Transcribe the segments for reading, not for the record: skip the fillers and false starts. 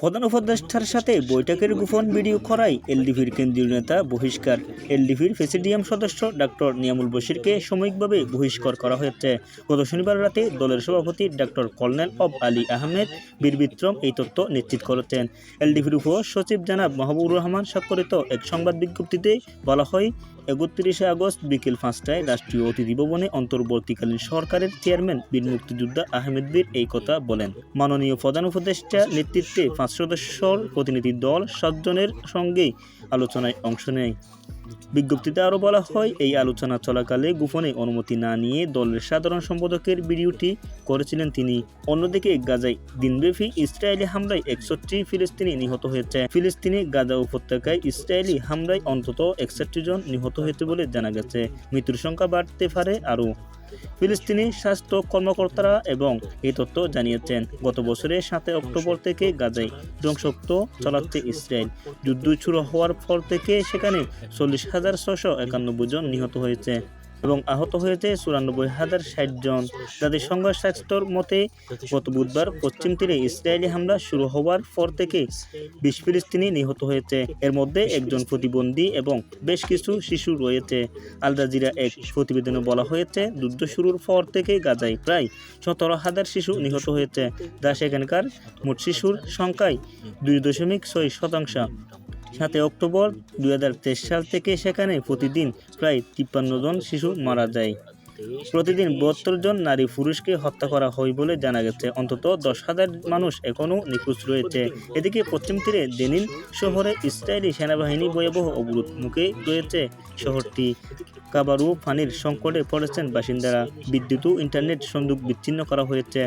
প্রধান উপদেষ্টার সাথে বৈঠকের গোপন ভিডিও করায় এলডিপির কেন্দ্রীয় নেতা বহিষ্কার। এলডিপির প্রেসিডিয়াম সদস্য ডক্টর নিয়ামুল বশিরকে সাময়িকভাবে বহিষ্কার করা হয়েছে। গত শনিবার রাতে দলের সভাপতি doctor colonel of Ali Ahmed বীর বিক্রম এই তথ্য নিশ্চিত করেছেন। এলডিপির উপ সচিব জনাব মাহবুবুর রহমান স্বাক্ষরিত এক সংবাদ বিজ্ঞপ্তিতে বলা হয়, 31 আগস্ট বিকেল 5টায় রাষ্ট্রীয় অতিথি ভবনে অন্তর্বর্তীকালীন সরকারের চেয়ারম্যান বীর মুক্তিযোদ্ধা আহমেদ বীর এই কথা বলেন। মাননীয় প্রধান উপদেষ্টা নেতৃত্বে 5 সদস্যর প্রতিনিধি দল 7 জনের সঙ্গে আলোচনায় অংশ নেয়। বিজ্ঞপ্তিতে আরও বলা হয়, এই আলোচনা চলাকালে গোপনে অনুমতি না নিয়ে দলের সাধারণ সম্পাদকের ভিডিওটি করেছিলেন তিনি। অন্যদিকে গাজায় দিনব্যাপী ইসরায়েলি হামলায় 61 ফিলিস্তিনি নিহত হয়েছে। ফিলিস্তিনি গাজা উপত্যকায় ইসরায়েলি হামলায় অন্তত 61 জন নিহত হয়েছে বলে জানা গেছে। মৃত্যুর সংখ্যা বাড়তে পারে আরও। ফিলিস্তিনি স্বাস্থ্য কর্মকর্তারা এবং এই তথ্য জানিয়েছেন, গত বছরের 7 অক্টোবর থেকে গাজায় ধ্বংসযজ্ঞ চালাচ্ছে ইসরায়েল। যুদ্ধ শুরু হওয়ার পর থেকে সেখানে 40,691 জন নিহত হয়েছে এবং আহত হয়েছে 94,060 জন। জাতিসংঘ স্বাস্থ্যর মতে গত বুধবার পশ্চিম তীরে ইসরায়েলি হামলা শুরু হওয়ার পর থেকে 20 ফিলিস্তিনি নিহত হয়েছে। এর মধ্যে একজন প্রতিবন্ধী এবং বেশ কিছু শিশু রয়েছে। আল জাজিরা এক প্রতিবেদনে বলা হয়েছে, যুদ্ধ শুরুর পর থেকে গাজায় প্রায় 17,000 শিশু নিহত হয়েছে, যা সেখানকার মোট শিশুর সংখ্যায় 2.6%। 7 অক্টোবর 2023 সাল থেকে সেখানে প্রতিদিন প্রায় 53 জন শিশু মারা যায়। প্রতিদিন 72 জন নারী পুরুষকে হত্যা করা হয় বলে জানা গেছে। অন্তত 10,000 মানুষ এখনও নিখোঁজ রয়েছে। এদিকে পশ্চিম তীরে জেনিন শহরে ইসরায়েলি সেনাবাহিনী ভয়াবহ অবরোধ মুখে রয়েছে। শহরটি খাবার ও পানির সংকটে পড়েছেন বাসিন্দারা। বিদ্যুৎ ও ইন্টারনেট সংযোগ বিচ্ছিন্ন করা হয়েছে।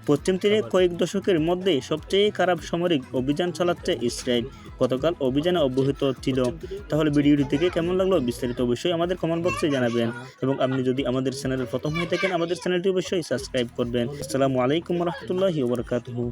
পশ্চিম তীরে কয়েক দশকের মধ্যে সবচেয়ে খারাপ সামরিক অভিযান চালাচ্ছে ইসরায়েল। গতকাল অভিযানে অব্যাহত ছিল। তাহলে ভিডিওটি থেকে কেমন লাগলো বিস্তারিত অবশ্যই আমাদের কমেন্ট বক্সে জানাবেন এবং আপনি যদি আমাদের চ্যানেলের প্রথম হয়ে থাকেন আমাদের চ্যানেলটি অবশ্যই সাবস্ক্রাইব করবেন। আসসালামু আলাইকুম ওয়া রাহমাতুল্লাহি ওয়া বারাকাতুহু।